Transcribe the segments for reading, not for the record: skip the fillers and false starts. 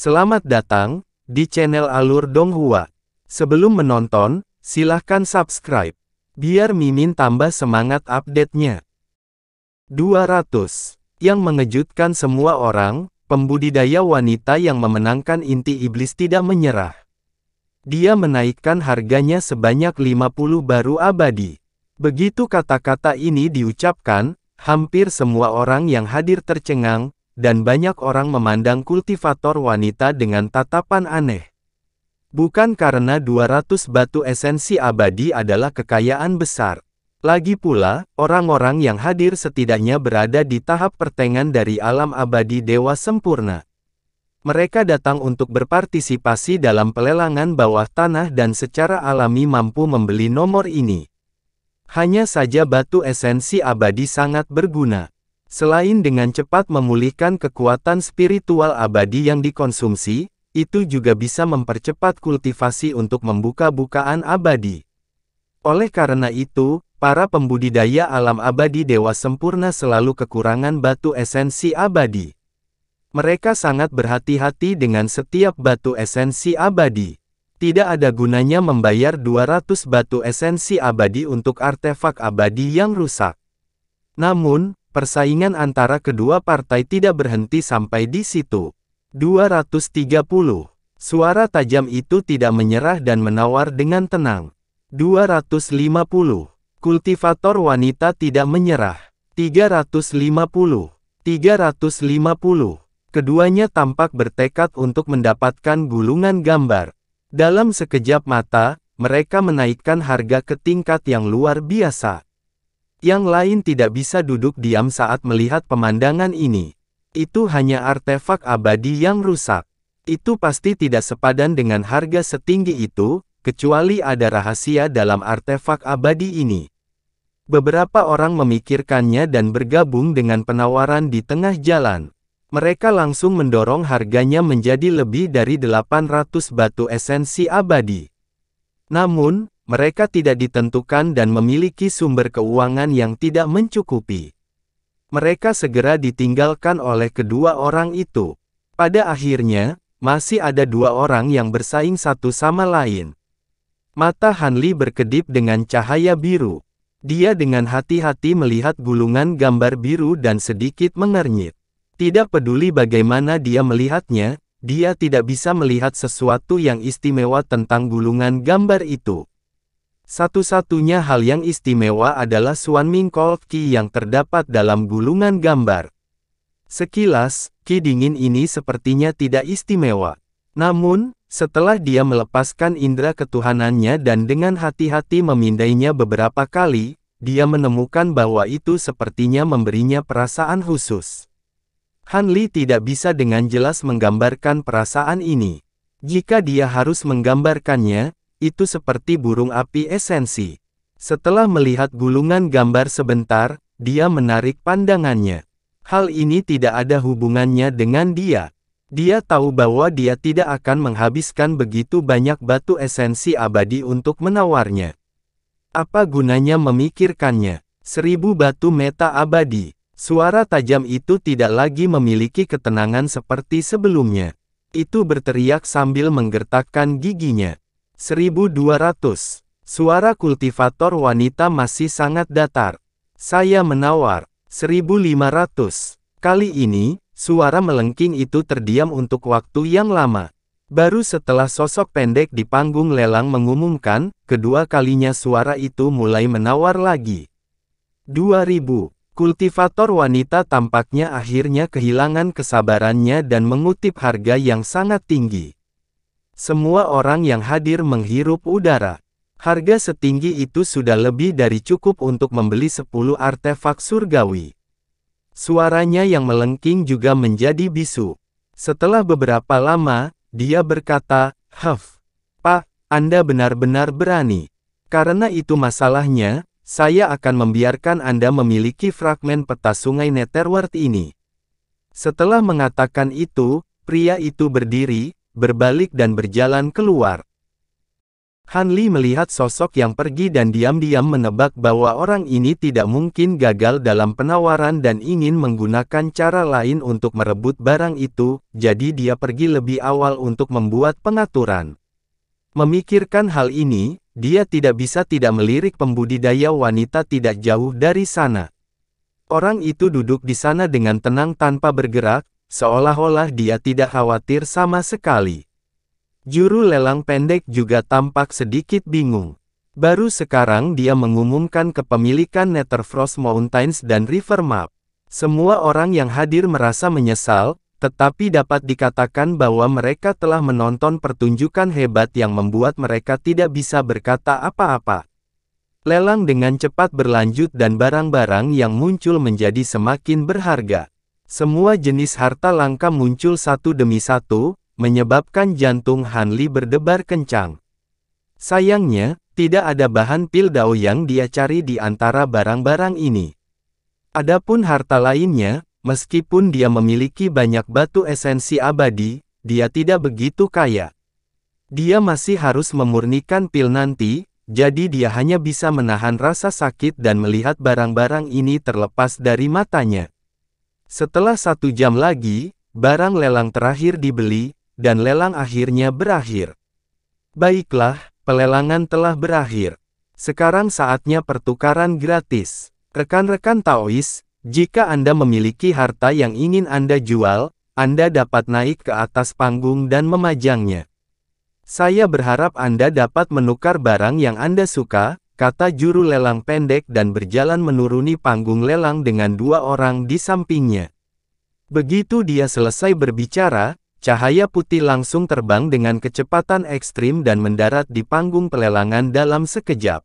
Selamat datang di channel Alur Donghua. Sebelum menonton, silahkan subscribe, biar Mimin tambah semangat update-nya. 200. Yang mengejutkan semua orang, pembudidaya wanita yang memenangkan inti iblis tidak menyerah. Dia menaikkan harganya sebanyak 50 baru abadi. Begitu kata-kata ini diucapkan, hampir semua orang yang hadir tercengang, dan banyak orang memandang kultivator wanita dengan tatapan aneh. Bukan karena 200 batu esensi abadi adalah kekayaan besar. Lagi pula, orang-orang yang hadir setidaknya berada di tahap pertengahan dari alam abadi dewa sempurna. Mereka datang untuk berpartisipasi dalam pelelangan bawah tanah dan secara alami mampu membeli nomor ini. Hanya saja batu esensi abadi sangat berguna. Selain dengan cepat memulihkan kekuatan spiritual abadi yang dikonsumsi, itu juga bisa mempercepat kultivasi untuk membuka bukaan abadi. Oleh karena itu, para pembudidaya alam abadi dewa sempurna selalu kekurangan batu esensi abadi. Mereka sangat berhati-hati dengan setiap batu esensi abadi. Tidak ada gunanya membayar 200 batu esensi abadi untuk artefak abadi yang rusak. Namun, persaingan antara kedua partai tidak berhenti sampai di situ. 230. Suara tajam itu tidak menyerah dan menawar dengan tenang. 250. Kultivator wanita tidak menyerah. 350. 350. Keduanya tampak bertekad untuk mendapatkan gulungan gambar. Dalam sekejap mata, mereka menaikkan harga ke tingkat yang luar biasa. Yang lain tidak bisa duduk diam saat melihat pemandangan ini. Itu hanya artefak abadi yang rusak. Itu pasti tidak sepadan dengan harga setinggi itu, kecuali ada rahasia dalam artefak abadi ini. Beberapa orang memikirkannya dan bergabung dengan penawaran di tengah jalan. Mereka langsung mendorong harganya menjadi lebih dari 800 batu esensi abadi. Namun, mereka tidak ditentukan dan memiliki sumber keuangan yang tidak mencukupi. Mereka segera ditinggalkan oleh kedua orang itu. Pada akhirnya, masih ada dua orang yang bersaing satu sama lain. Mata Hanli berkedip dengan cahaya biru. Dia dengan hati-hati melihat gulungan gambar biru dan sedikit mengernyit. Tidak peduli bagaimana dia melihatnya, dia tidak bisa melihat sesuatu yang istimewa tentang gulungan gambar itu. Satu-satunya hal yang istimewa adalah Xuanming Cold Qi yang terdapat dalam gulungan gambar. Sekilas, Qi dingin ini sepertinya tidak istimewa. Namun, setelah dia melepaskan indera ketuhanannya dan dengan hati-hati memindainya beberapa kali, dia menemukan bahwa itu sepertinya memberinya perasaan khusus. Hanli tidak bisa dengan jelas menggambarkan perasaan ini. Jika dia harus menggambarkannya, itu seperti burung api esensi. Setelah melihat gulungan gambar sebentar, dia menarik pandangannya. Hal ini tidak ada hubungannya dengan dia. Dia tahu bahwa dia tidak akan menghabiskan begitu banyak batu esensi abadi untuk menawarnya. Apa gunanya memikirkannya? 1000 batu meta abadi. Suara tajam itu tidak lagi memiliki ketenangan seperti sebelumnya. Itu berteriak sambil menggertakkan giginya. 1200. Suara kultivator wanita masih sangat datar. Saya menawar. 1500. Kali ini, suara melengking itu terdiam untuk waktu yang lama. Baru setelah sosok pendek di panggung lelang mengumumkan, kedua kalinya suara itu mulai menawar lagi. 2000. Kultivator wanita tampaknya akhirnya kehilangan kesabarannya dan mengutip harga yang sangat tinggi. Semua orang yang hadir menghirup udara. Harga setinggi itu sudah lebih dari cukup untuk membeli 10 artefak surgawi. Suaranya yang melengking juga menjadi bisu. Setelah beberapa lama, dia berkata, Pak, Anda benar-benar berani. Karena itu masalahnya, saya akan membiarkan Anda memiliki fragmen peta sungai Netherworld ini. Setelah mengatakan itu, pria itu berdiri, berbalik dan berjalan keluar. Han Li melihat sosok yang pergi dan diam-diam menebak bahwa orang ini tidak mungkin gagal dalam penawaran dan ingin menggunakan cara lain untuk merebut barang itu, jadi dia pergi lebih awal untuk membuat pengaturan. Memikirkan hal ini, dia tidak bisa tidak melirik pembudidaya wanita tidak jauh dari sana. Orang itu duduk di sana dengan tenang tanpa bergerak, seolah-olah dia tidak khawatir sama sekali. Juru lelang pendek juga tampak sedikit bingung. Baru sekarang dia mengumumkan kepemilikan Netherfrost Mountains dan River Map. Semua orang yang hadir merasa menyesal, tetapi dapat dikatakan bahwa mereka telah menonton pertunjukan hebat yang membuat mereka tidak bisa berkata apa-apa. Lelang dengan cepat berlanjut dan barang-barang yang muncul menjadi semakin berharga. Semua jenis harta langka muncul satu demi satu, menyebabkan jantung Han Li berdebar kencang. Sayangnya, tidak ada bahan pil dao yang dia cari di antara barang-barang ini. Adapun harta lainnya, meskipun dia memiliki banyak batu esensi abadi, dia tidak begitu kaya. Dia masih harus memurnikan pil nanti, jadi dia hanya bisa menahan rasa sakit dan melihat barang-barang ini terlepas dari matanya. Setelah 1 jam lagi, barang lelang terakhir dibeli, dan lelang akhirnya berakhir. Baiklah, pelelangan telah berakhir. Sekarang saatnya pertukaran gratis. Rekan-rekan Taois, jika Anda memiliki harta yang ingin Anda jual, Anda dapat naik ke atas panggung dan memajangnya. Saya berharap Anda dapat menukar barang yang Anda suka, kata juru lelang pendek dan berjalan menuruni panggung lelang dengan 2 orang di sampingnya. Begitu dia selesai berbicara, cahaya putih langsung terbang dengan kecepatan ekstrim dan mendarat di panggung pelelangan dalam sekejap.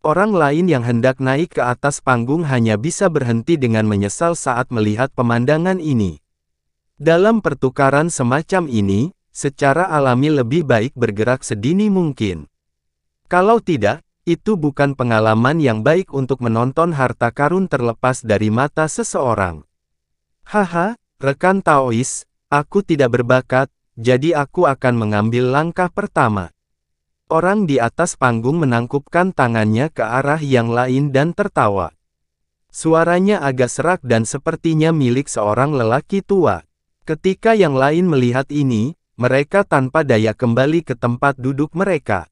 Orang lain yang hendak naik ke atas panggung hanya bisa berhenti dengan menyesal saat melihat pemandangan ini. Dalam pertukaran semacam ini, secara alami lebih baik bergerak sedini mungkin. Kalau tidak, itu bukan pengalaman yang baik untuk menonton harta karun terlepas dari mata seseorang. Haha, rekan Taois, aku tidak berbakat, jadi aku akan mengambil langkah pertama. Orang di atas panggung menangkupkan tangannya ke arah yang lain dan tertawa. Suaranya agak serak dan sepertinya milik seorang lelaki tua. Ketika yang lain melihat ini, mereka tanpa daya kembali ke tempat duduk mereka.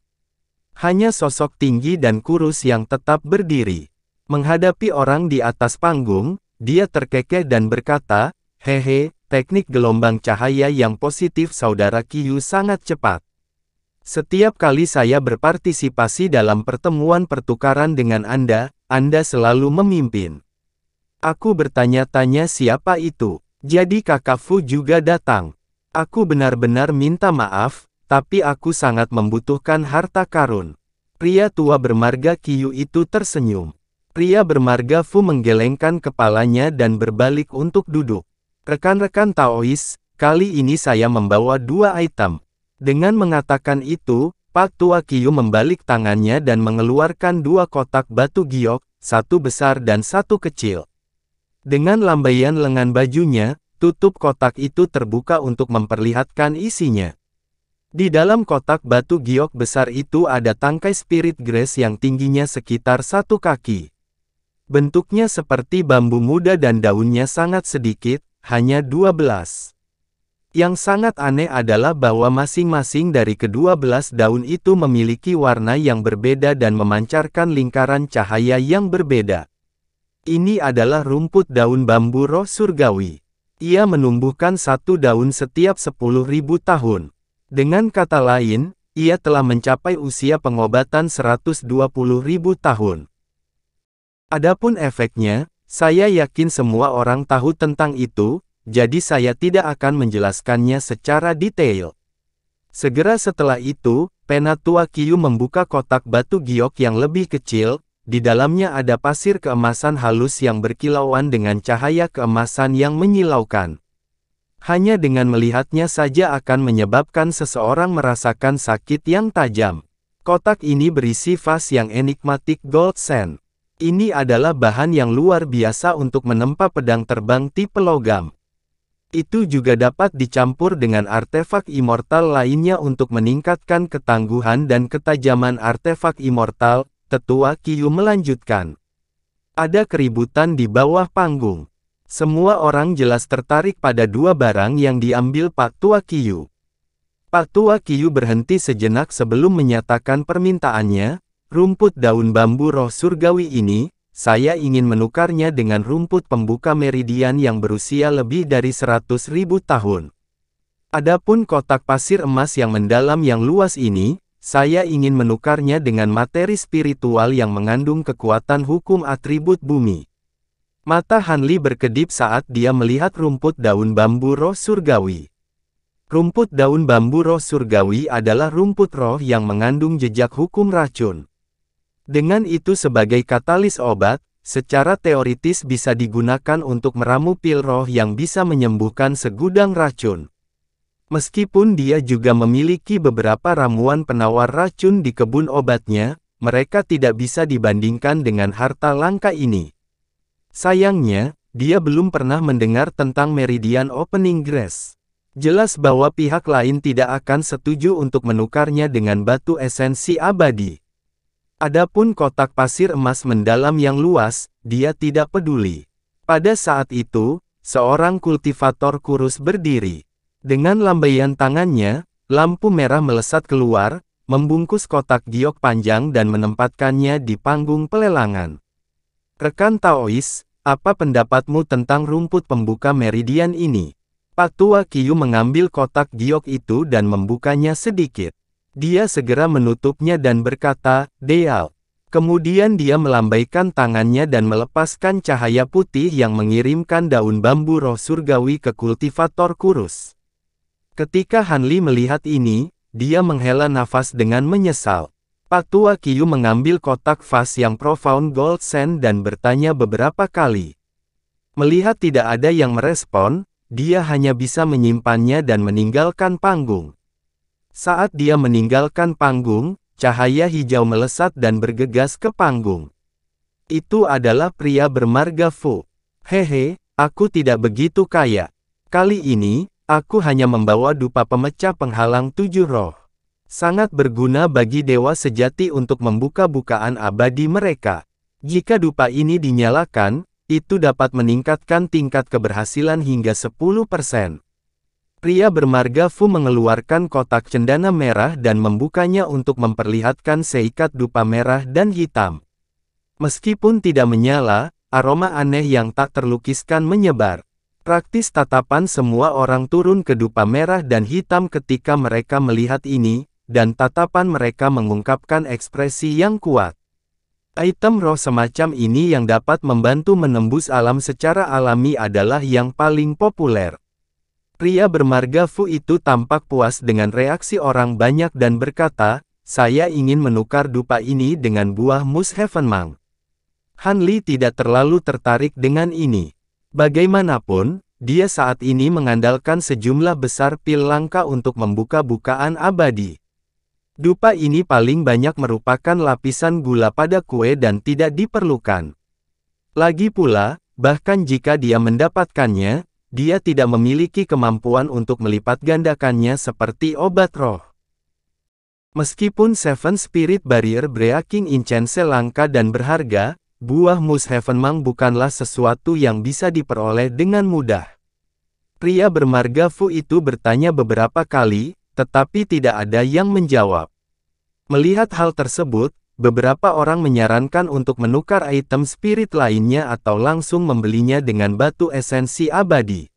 Hanya sosok tinggi dan kurus yang tetap berdiri. Menghadapi orang di atas panggung, dia terkekeh dan berkata, "Hehe, teknik gelombang cahaya yang positif saudara Qiu sangat cepat. Setiap kali saya berpartisipasi dalam pertemuan pertukaran dengan Anda selalu memimpin." Aku bertanya-tanya siapa itu. Jadi Kakak Fu juga datang. Aku benar-benar minta maaf, tapi aku sangat membutuhkan harta karun. Pria tua bermarga Qiu itu tersenyum. Pria bermarga Fu menggelengkan kepalanya dan berbalik untuk duduk. Rekan-rekan Taois, kali ini saya membawa 2 item. Dengan mengatakan itu, Pak Tua Qiu membalik tangannya dan mengeluarkan 2 kotak batu giok, 1 besar dan 1 kecil. Dengan lambaian lengan bajunya, tutup kotak itu terbuka untuk memperlihatkan isinya. Di dalam kotak batu giok besar itu ada tangkai spirit grass yang tingginya sekitar 1 kaki. Bentuknya seperti bambu muda dan daunnya sangat sedikit, hanya 12. Yang sangat aneh adalah bahwa masing-masing dari ke-12 daun itu memiliki warna yang berbeda dan memancarkan lingkaran cahaya yang berbeda. Ini adalah rumput daun bambu roh surgawi. Ia menumbuhkan 1 daun setiap 10.000 tahun. Dengan kata lain, ia telah mencapai usia pengobatan 120.000 tahun. Adapun efeknya, saya yakin semua orang tahu tentang itu, jadi saya tidak akan menjelaskannya secara detail. Segera setelah itu, Penatua Qiu membuka kotak batu giok yang lebih kecil, di dalamnya ada pasir keemasan halus yang berkilauan dengan cahaya keemasan yang menyilaukan. Hanya dengan melihatnya saja akan menyebabkan seseorang merasakan sakit yang tajam. Kotak ini berisi vas yang enigmatik gold sand. Ini adalah bahan yang luar biasa untuk menempa pedang terbang tipe logam. Itu juga dapat dicampur dengan artefak immortal lainnya untuk meningkatkan ketangguhan dan ketajaman artefak immortal, Tetua Qiu melanjutkan. Ada keributan di bawah panggung. Semua orang jelas tertarik pada dua barang yang diambil Pak Tua Qiu. Pak Tua Qiu berhenti sejenak sebelum menyatakan permintaannya, rumput daun bambu roh surgawi ini, saya ingin menukarnya dengan rumput pembuka meridian yang berusia lebih dari 100.000 tahun. Adapun kotak pasir emas yang mendalam yang luas ini, saya ingin menukarnya dengan materi spiritual yang mengandung kekuatan hukum atribut bumi. Mata Hanli berkedip saat dia melihat rumput daun bambu roh surgawi. Rumput daun bambu roh surgawi adalah rumput roh yang mengandung jejak hukum racun. Dengan itu sebagai katalis obat, secara teoritis bisa digunakan untuk meramu pil roh yang bisa menyembuhkan segudang racun. Meskipun dia juga memiliki beberapa ramuan penawar racun di kebun obatnya, mereka tidak bisa dibandingkan dengan harta langka ini. Sayangnya, dia belum pernah mendengar tentang Meridian Opening Grass. Jelas bahwa pihak lain tidak akan setuju untuk menukarnya dengan batu esensi abadi. Adapun kotak pasir emas mendalam yang luas, dia tidak peduli. Pada saat itu, seorang kultivator kurus berdiri. Dengan lambaian tangannya, lampu merah melesat keluar, membungkus kotak giok panjang dan menempatkannya di panggung pelelangan. Rekan Taois, apa pendapatmu tentang rumput pembuka meridian ini? Pak Tua Qiu mengambil kotak giok itu dan membukanya sedikit. Dia segera menutupnya dan berkata, "Deal." Kemudian dia melambaikan tangannya dan melepaskan cahaya putih yang mengirimkan daun bambu roh surgawi ke kultivator kurus. Ketika Hanli melihat ini, dia menghela nafas dengan menyesal. Pak Tua Qiu mengambil kotak vas yang profound gold sand dan bertanya beberapa kali. Melihat tidak ada yang merespon, dia hanya bisa menyimpannya dan meninggalkan panggung. Saat dia meninggalkan panggung, cahaya hijau melesat dan bergegas ke panggung. Itu adalah pria bermarga Fu. Hehe, aku tidak begitu kaya. Kali ini, aku hanya membawa dupa pemecah penghalang 7 roh. Sangat berguna bagi dewa sejati untuk membuka bukaan abadi mereka. Jika dupa ini dinyalakan, itu dapat meningkatkan tingkat keberhasilan hingga 10%. Pria bermarga Fu mengeluarkan kotak cendana merah dan membukanya untuk memperlihatkan seikat dupa merah dan hitam. Meskipun tidak menyala, aroma aneh yang tak terlukiskan menyebar. Praktis tatapan semua orang turun ke dupa merah dan hitam ketika mereka melihat ini, dan tatapan mereka mengungkapkan ekspresi yang kuat. Item roh semacam ini yang dapat membantu menembus alam secara alami adalah yang paling populer. Pria bermarga Fu itu tampak puas dengan reaksi orang banyak dan berkata, "Saya ingin menukar dupa ini dengan buah mus Heavenmang." Hanli tidak terlalu tertarik dengan ini. Bagaimanapun, dia saat ini mengandalkan sejumlah besar pil langka untuk membuka bukaan abadi. Dupa ini paling banyak merupakan lapisan gula pada kue dan tidak diperlukan. Lagi pula, bahkan jika dia mendapatkannya, dia tidak memiliki kemampuan untuk melipat gandakannya seperti obat roh. Meskipun Seven Spirit Barrier Breaking Incense langka dan berharga, buah mus Heavenmang bukanlah sesuatu yang bisa diperoleh dengan mudah. Pria bermarga Fu itu bertanya beberapa kali, tetapi tidak ada yang menjawab. Melihat hal tersebut, beberapa orang menyarankan untuk menukar item spirit lainnya atau langsung membelinya dengan batu esensi abadi.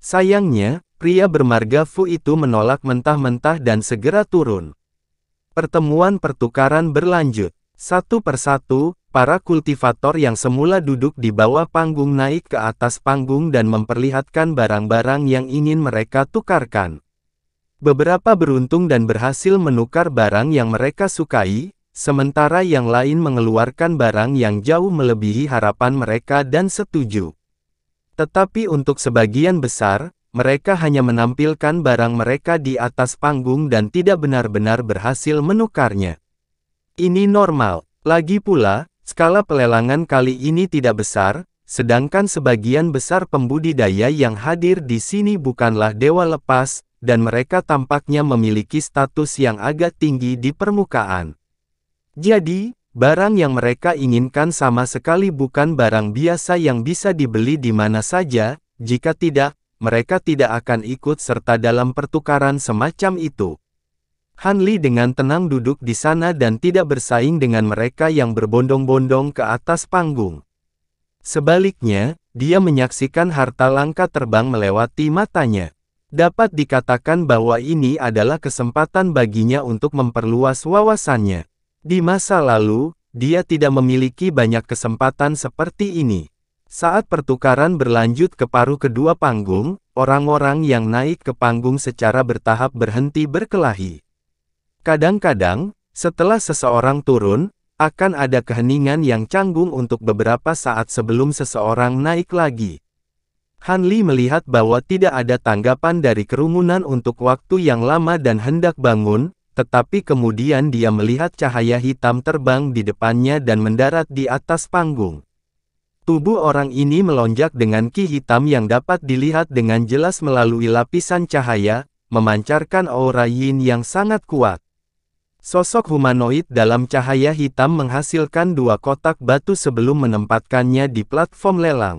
Sayangnya, pria bermarga Fu itu menolak mentah-mentah dan segera turun. Pertemuan pertukaran berlanjut. Satu persatu, para kultivator yang semula duduk di bawah panggung naik ke atas panggung dan memperlihatkan barang-barang yang ingin mereka tukarkan. Beberapa beruntung dan berhasil menukar barang yang mereka sukai, sementara yang lain mengeluarkan barang yang jauh melebihi harapan mereka dan setuju. Tetapi untuk sebagian besar, mereka hanya menampilkan barang mereka di atas panggung dan tidak benar-benar berhasil menukarnya. Ini normal. Lagi pula, skala pelelangan kali ini tidak besar, sedangkan sebagian besar pembudidaya yang hadir di sini bukanlah dewa lepas, dan mereka tampaknya memiliki status yang agak tinggi di permukaan. Jadi, barang yang mereka inginkan sama sekali bukan barang biasa yang bisa dibeli di mana saja. Jika tidak, mereka tidak akan ikut serta dalam pertukaran semacam itu. Han Li dengan tenang duduk di sana dan tidak bersaing dengan mereka yang berbondong-bondong ke atas panggung. Sebaliknya, dia menyaksikan harta langka terbang melewati matanya. Dapat dikatakan bahwa ini adalah kesempatan baginya untuk memperluas wawasannya. Di masa lalu, dia tidak memiliki banyak kesempatan seperti ini. Saat pertukaran berlanjut ke paruh kedua panggung, orang-orang yang naik ke panggung secara bertahap berhenti berkelahi. Kadang-kadang, setelah seseorang turun, akan ada keheningan yang canggung untuk beberapa saat sebelum seseorang naik lagi. Han Li melihat bahwa tidak ada tanggapan dari kerumunan untuk waktu yang lama dan hendak bangun, tetapi kemudian dia melihat cahaya hitam terbang di depannya dan mendarat di atas panggung. Tubuh orang ini melonjak dengan ki hitam yang dapat dilihat dengan jelas melalui lapisan cahaya, memancarkan aura yin yang sangat kuat. Sosok humanoid dalam cahaya hitam menghasilkan 2 kotak batu sebelum menempatkannya di platform lelang.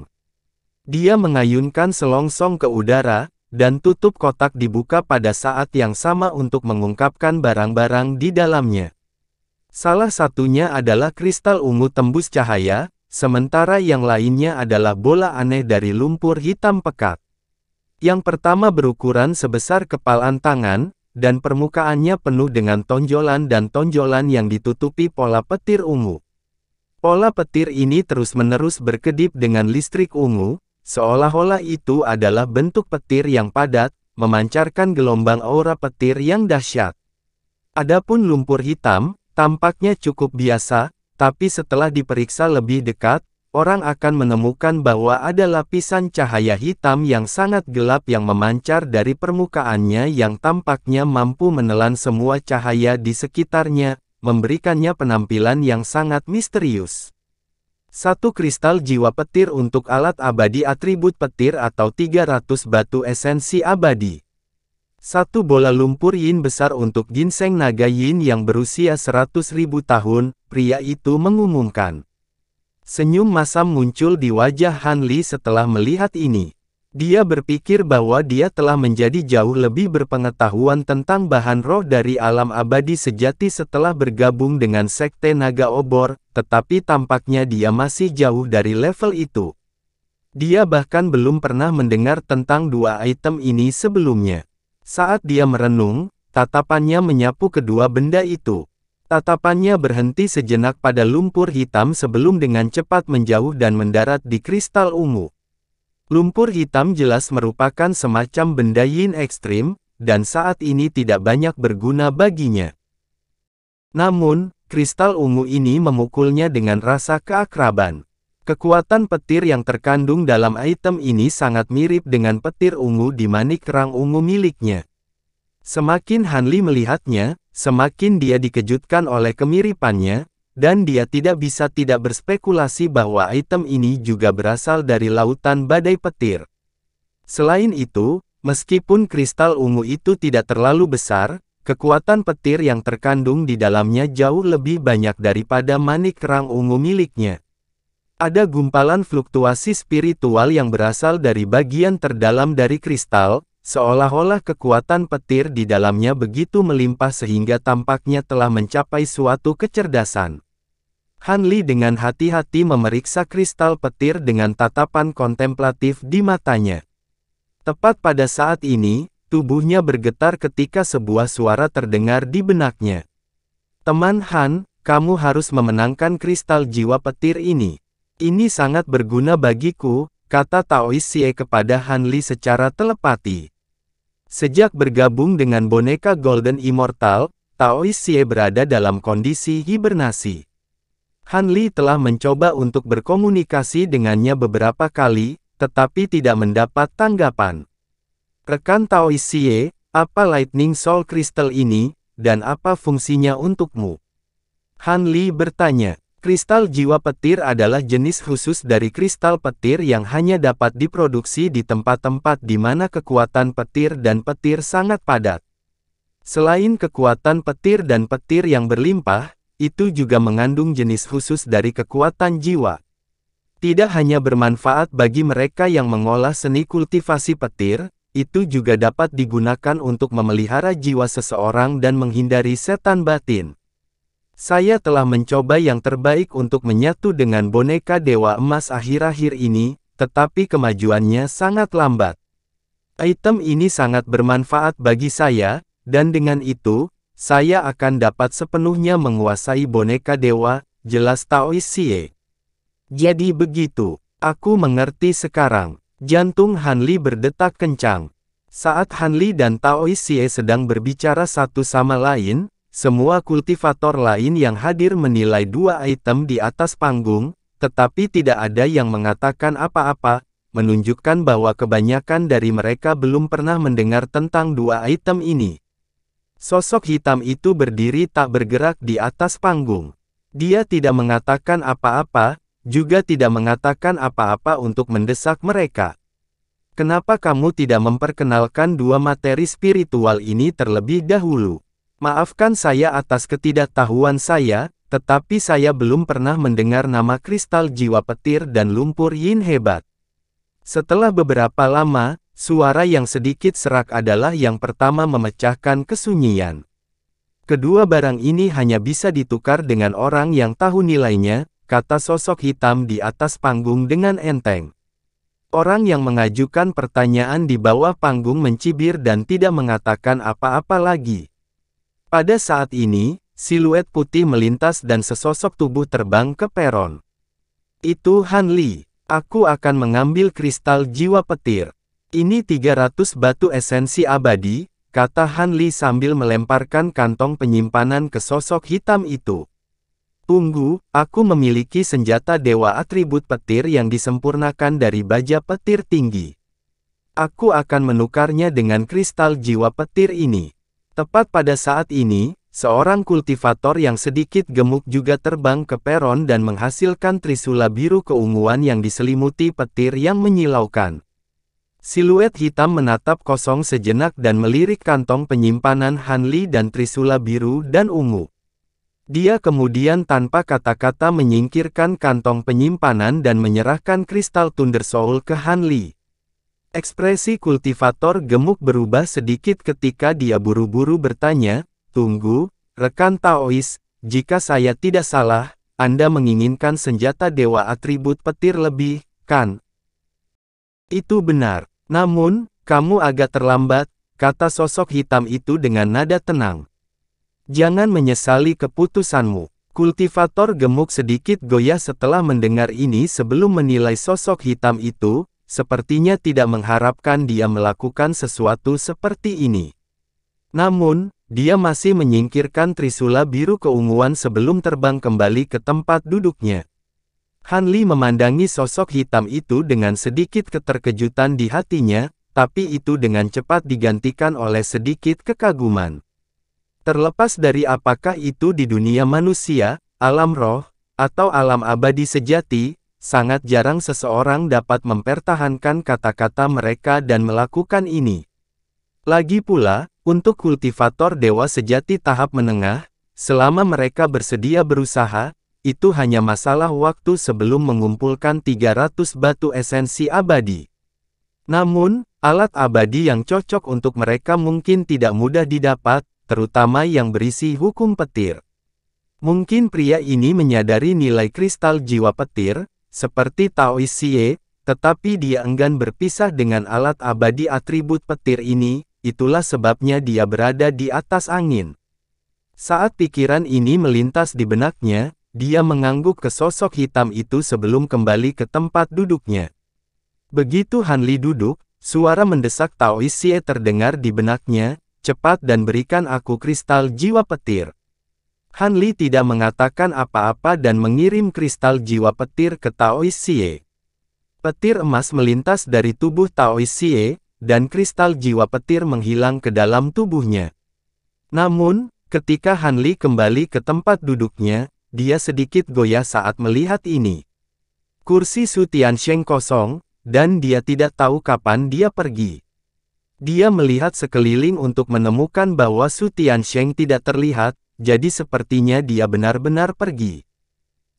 Dia mengayunkan selongsong ke udara, dan tutup kotak dibuka pada saat yang sama untuk mengungkapkan barang-barang di dalamnya. Salah satunya adalah kristal ungu tembus cahaya, sementara yang lainnya adalah bola aneh dari lumpur hitam pekat. Yang pertama berukuran sebesar kepalan tangan, dan permukaannya penuh dengan tonjolan dan tonjolan yang ditutupi pola petir ungu. Pola petir ini terus-menerus berkedip dengan listrik ungu, seolah-olah itu adalah bentuk petir yang padat, memancarkan gelombang aura petir yang dahsyat. Adapun lumpur hitam, tampaknya cukup biasa, tapi setelah diperiksa lebih dekat, orang akan menemukan bahwa ada lapisan cahaya hitam yang sangat gelap yang memancar dari permukaannya yang tampaknya mampu menelan semua cahaya di sekitarnya, memberikannya penampilan yang sangat misterius. 1 kristal jiwa petir untuk alat abadi atribut petir atau 300 batu esensi abadi. 1 bola lumpur yin besar untuk ginseng naga yin yang berusia 100.000 tahun, pria itu mengumumkan. Senyum masam muncul di wajah Han Li setelah melihat ini. Dia berpikir bahwa dia telah menjadi jauh lebih berpengetahuan tentang bahan roh dari alam abadi sejati setelah bergabung dengan Sekte Naga Obor, tetapi tampaknya dia masih jauh dari level itu. Dia bahkan belum pernah mendengar tentang 2 item ini sebelumnya. Saat dia merenung, tatapannya menyapu kedua benda itu. Tatapannya berhenti sejenak pada lumpur hitam sebelum dengan cepat menjauh dan mendarat di kristal ungu. Lumpur hitam jelas merupakan semacam benda yin ekstrim, dan saat ini tidak banyak berguna baginya. Namun, kristal ungu ini memukulnya dengan rasa keakraban. Kekuatan petir yang terkandung dalam item ini sangat mirip dengan petir ungu di manik kerang ungu miliknya. Semakin Han Li melihatnya, semakin dia dikejutkan oleh kemiripannya, dan dia tidak bisa tidak berspekulasi bahwa item ini juga berasal dari lautan badai petir. Selain itu, meskipun kristal ungu itu tidak terlalu besar, kekuatan petir yang terkandung di dalamnya jauh lebih banyak daripada manik kerang ungu miliknya. Ada gumpalan fluktuasi spiritual yang berasal dari bagian terdalam dari kristal, seolah-olah kekuatan petir di dalamnya begitu melimpah sehingga tampaknya telah mencapai suatu kecerdasan. Han Li dengan hati-hati memeriksa kristal petir dengan tatapan kontemplatif di matanya. Tepat pada saat ini, tubuhnya bergetar ketika sebuah suara terdengar di benaknya. "Teman Han, kamu harus memenangkan kristal jiwa petir ini. Ini sangat berguna bagiku," kata Taois Xie kepada Han Li secara telepati. Sejak bergabung dengan boneka Golden Immortal, Taois Xie berada dalam kondisi hibernasi. Han Li telah mencoba untuk berkomunikasi dengannya beberapa kali, tetapi tidak mendapat tanggapan. "Rekan Taois Xie, apa Lightning Soul Crystal ini, dan apa fungsinya untukmu?" Han Li bertanya. Kristal jiwa petir adalah jenis khusus dari kristal petir yang hanya dapat diproduksi di tempat-tempat di mana kekuatan petir dan petir sangat padat. Selain kekuatan petir dan petir yang berlimpah, itu juga mengandung jenis khusus dari kekuatan jiwa. Tidak hanya bermanfaat bagi mereka yang mengolah seni kultivasi petir, itu juga dapat digunakan untuk memelihara jiwa seseorang dan menghindari setan batin. Saya telah mencoba yang terbaik untuk menyatu dengan boneka Dewa Emas akhir-akhir ini, tetapi kemajuannya sangat lambat. Item ini sangat bermanfaat bagi saya, dan dengan itu, saya akan dapat sepenuhnya menguasai boneka dewa, jelas Taois Xie. Jadi begitu, aku mengerti sekarang. Jantung Hanli berdetak kencang. Saat Hanli dan Taois Xie sedang berbicara satu sama lain, semua kultivator lain yang hadir menilai dua item di atas panggung, tetapi tidak ada yang mengatakan apa-apa, menunjukkan bahwa kebanyakan dari mereka belum pernah mendengar tentang dua item ini. Sosok hitam itu berdiri tak bergerak di atas panggung. Dia tidak mengatakan apa-apa, juga tidak mengatakan apa-apa untuk mendesak mereka. Kenapa kamu tidak memperkenalkan dua materi spiritual ini terlebih dahulu? Maafkan saya atas ketidaktahuan saya, tetapi saya belum pernah mendengar nama kristal jiwa petir dan lumpur yin hebat. Setelah beberapa lama, suara yang sedikit serak adalah yang pertama memecahkan kesunyian. Kedua barang ini hanya bisa ditukar dengan orang yang tahu nilainya, kata sosok hitam di atas panggung dengan enteng. Orang yang mengajukan pertanyaan di bawah panggung mencibir dan tidak mengatakan apa-apa lagi. Pada saat ini, siluet putih melintas dan sesosok tubuh terbang ke peron. Itu Hanli. Aku akan mengambil kristal jiwa petir. Ini 300 batu esensi abadi, kata Hanli sambil melemparkan kantong penyimpanan ke sosok hitam itu. Tunggu, aku memiliki senjata dewa atribut petir yang disempurnakan dari baja petir tinggi. Aku akan menukarnya dengan kristal jiwa petir ini. Tepat pada saat ini, seorang kultivator yang sedikit gemuk juga terbang ke peron dan menghasilkan trisula biru keunguan yang diselimuti petir yang menyilaukan. Siluet hitam menatap kosong sejenak dan melirik kantong penyimpanan Hanli dan trisula biru dan ungu. Dia kemudian tanpa kata-kata menyingkirkan kantong penyimpanan dan menyerahkan kristal Thunder Soul ke Hanli. Ekspresi kultivator gemuk berubah sedikit ketika dia buru-buru bertanya, "Tunggu, rekan Taois, jika saya tidak salah, Anda menginginkan senjata dewa atribut petir lebih, kan?" "Itu benar. Namun, kamu agak terlambat," kata sosok hitam itu dengan nada tenang. "Jangan menyesali keputusanmu." Kultivator gemuk sedikit goyah setelah mendengar ini sebelum menilai sosok hitam itu, sepertinya tidak mengharapkan dia melakukan sesuatu seperti ini. Namun, dia masih menyingkirkan trisula biru keunguan sebelum terbang kembali ke tempat duduknya. Hanli memandangi sosok hitam itu dengan sedikit keterkejutan di hatinya, tapi itu dengan cepat digantikan oleh sedikit kekaguman. Terlepas dari apakah itu di dunia manusia, alam roh, atau alam abadi sejati, sangat jarang seseorang dapat mempertahankan kata-kata mereka dan melakukan ini. Lagi pula, untuk kultivator dewa sejati tahap menengah, selama mereka bersedia berusaha, itu hanya masalah waktu sebelum mengumpulkan 300 batu esensi abadi. Namun, alat abadi yang cocok untuk mereka mungkin tidak mudah didapat, terutama yang berisi hukum petir. Mungkin pria ini menyadari nilai kristal jiwa petir, seperti Taois Xie, tetapi dia enggan berpisah dengan alat abadi atribut petir ini, itulah sebabnya dia berada di atas angin. Saat pikiran ini melintas di benaknya, dia mengangguk ke sosok hitam itu sebelum kembali ke tempat duduknya. Begitu Hanli duduk, suara mendesak Taois Xie terdengar di benaknya, "Cepat dan berikan aku kristal jiwa petir." Hanli tidak mengatakan apa-apa dan mengirim kristal jiwa petir ke Taois Xie. Petir emas melintas dari tubuh Taois Xie, dan kristal jiwa petir menghilang ke dalam tubuhnya. Namun, ketika Hanli kembali ke tempat duduknya, dia sedikit goyah saat melihat ini. Kursi Su Tiansheng kosong, dan dia tidak tahu kapan dia pergi. Dia melihat sekeliling untuk menemukan bahwa Su Tiansheng tidak terlihat, jadi sepertinya dia benar-benar pergi.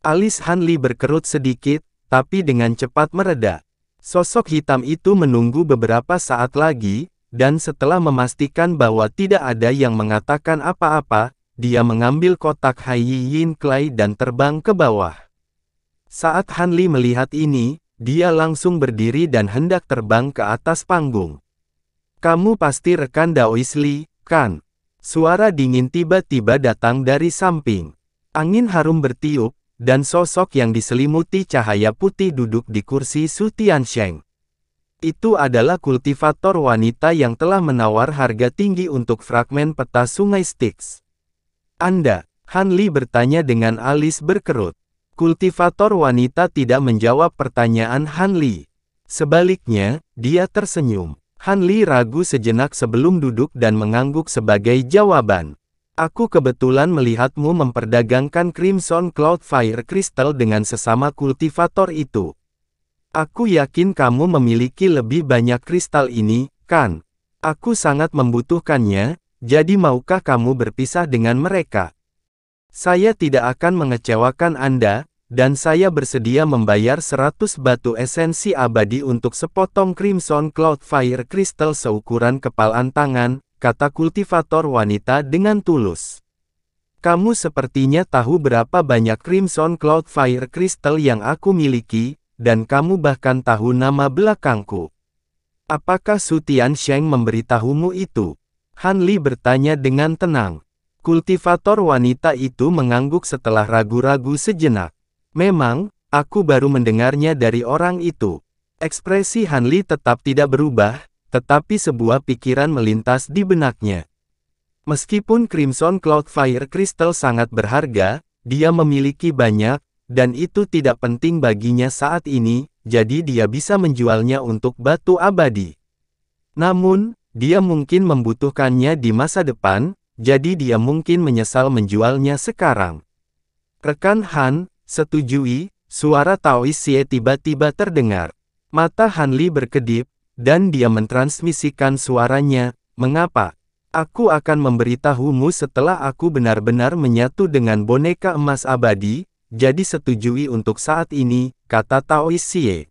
Alis Han Li berkerut sedikit, tapi dengan cepat mereda. Sosok hitam itu menunggu beberapa saat lagi, dan setelah memastikan bahwa tidak ada yang mengatakan apa-apa, dia mengambil kotak Hai Yin Clay dan terbang ke bawah. Saat Han Li melihat ini, dia langsung berdiri dan hendak terbang ke atas panggung. Kamu pasti rekan Daois Li, kan? Suara dingin tiba-tiba datang dari samping. Angin harum bertiup, dan sosok yang diselimuti cahaya putih duduk di kursi Su Tiansheng. Itu adalah kultivator wanita yang telah menawar harga tinggi untuk fragmen peta Sungai Styx. Anda, Han Li bertanya dengan alis berkerut. Kultivator wanita tidak menjawab pertanyaan Han Li. Sebaliknya, dia tersenyum. Han Li ragu sejenak sebelum duduk dan mengangguk sebagai jawaban. Aku kebetulan melihatmu memperdagangkan Crimson Cloudfire Crystal dengan sesama kultivator itu. Aku yakin kamu memiliki lebih banyak kristal ini, kan? Aku sangat membutuhkannya, jadi maukah kamu berpisah dengan mereka? Saya tidak akan mengecewakan Anda, dan saya bersedia membayar 100 batu esensi abadi untuk sepotong Crimson Cloudfire Crystal seukuran kepalan tangan, kata kultivator wanita dengan tulus. Kamu sepertinya tahu berapa banyak Crimson Cloudfire Crystal yang aku miliki, dan kamu bahkan tahu nama belakangku. Apakah Su Tiansheng memberitahumu itu? Han Li bertanya dengan tenang. Kultivator wanita itu mengangguk setelah ragu-ragu sejenak. Memang, aku baru mendengarnya dari orang itu. Ekspresi Han Li tetap tidak berubah, tetapi sebuah pikiran melintas di benaknya. Meskipun Crimson Cloudfire Crystal sangat berharga, dia memiliki banyak, dan itu tidak penting baginya saat ini, jadi dia bisa menjualnya untuk batu abadi. Namun, dia mungkin membutuhkannya di masa depan, jadi dia mungkin menyesal menjualnya sekarang. Rekan Han, setujui, suara Taois Xie tiba-tiba terdengar. Mata Han Li berkedip, dan dia mentransmisikan suaranya, mengapa? Aku akan memberitahumu setelah aku benar-benar menyatu dengan boneka emas abadi, jadi setujui untuk saat ini, kata Taois Xie.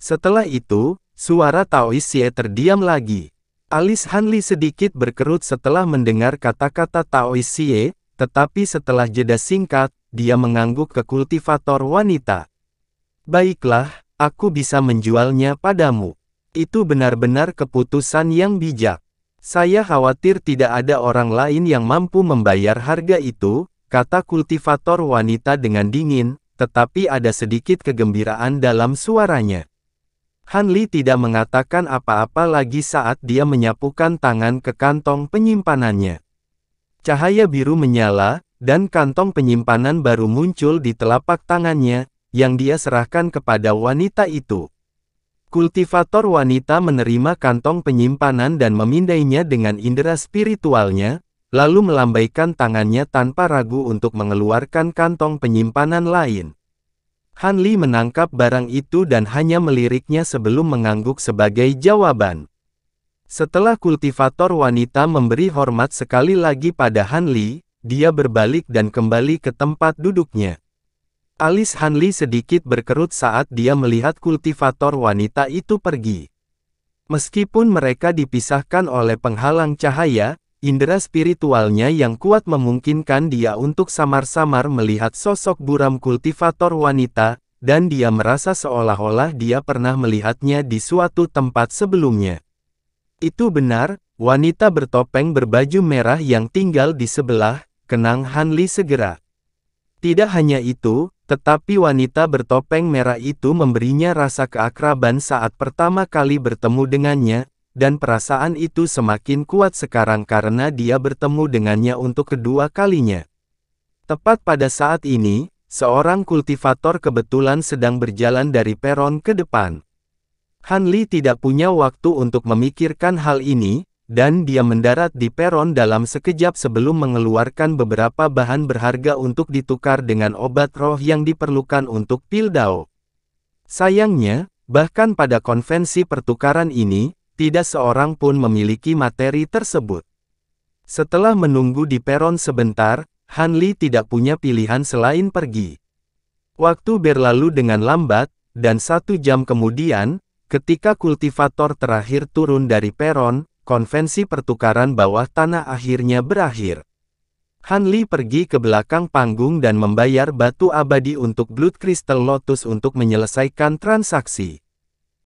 Setelah itu, suara Taois Xie terdiam lagi. Alis Han Li sedikit berkerut setelah mendengar kata-kata Taois Xie, tetapi setelah jeda singkat, dia mengangguk ke kultivator wanita. Baiklah, aku bisa menjualnya padamu. Itu benar-benar keputusan yang bijak. Saya khawatir tidak ada orang lain yang mampu membayar harga itu, kata kultivator wanita dengan dingin, tetapi ada sedikit kegembiraan dalam suaranya. Han Li tidak mengatakan apa-apa lagi saat dia menyapukan tangan ke kantong penyimpanannya. Cahaya biru menyala, dan kantong penyimpanan baru muncul di telapak tangannya, yang dia serahkan kepada wanita itu. Kultivator wanita menerima kantong penyimpanan dan memindainya dengan indera spiritualnya, lalu melambaikan tangannya tanpa ragu untuk mengeluarkan kantong penyimpanan lain. Han Li menangkap barang itu dan hanya meliriknya sebelum mengangguk sebagai jawaban. Setelah kultivator wanita memberi hormat sekali lagi pada Han Li, dia berbalik dan kembali ke tempat duduknya. Alis Han Li sedikit berkerut saat dia melihat kultivator wanita itu pergi. Meskipun mereka dipisahkan oleh penghalang cahaya, indera spiritualnya yang kuat memungkinkan dia untuk samar-samar melihat sosok buram kultivator wanita, dan dia merasa seolah-olah dia pernah melihatnya di suatu tempat sebelumnya. Itu benar, wanita bertopeng berbaju merah yang tinggal di sebelah, kenang Han Li segera. Tidak hanya itu, tetapi wanita bertopeng merah itu memberinya rasa keakraban saat pertama kali bertemu dengannya, dan perasaan itu semakin kuat sekarang karena dia bertemu dengannya untuk kedua kalinya. Tepat pada saat ini, seorang kultivator kebetulan sedang berjalan dari peron ke depan. Han Li tidak punya waktu untuk memikirkan hal ini, dan dia mendarat di peron dalam sekejap sebelum mengeluarkan beberapa bahan berharga untuk ditukar dengan obat roh yang diperlukan untuk Pildao. Sayangnya, bahkan pada konvensi pertukaran ini, tidak seorang pun memiliki materi tersebut. Setelah menunggu di peron sebentar, Han Li tidak punya pilihan selain pergi. Waktu berlalu dengan lambat, dan 1 jam kemudian, ketika kultivator terakhir turun dari peron, konvensi pertukaran bawah tanah akhirnya berakhir. Han Li pergi ke belakang panggung dan membayar batu abadi untuk Blood Crystal Lotus untuk menyelesaikan transaksi.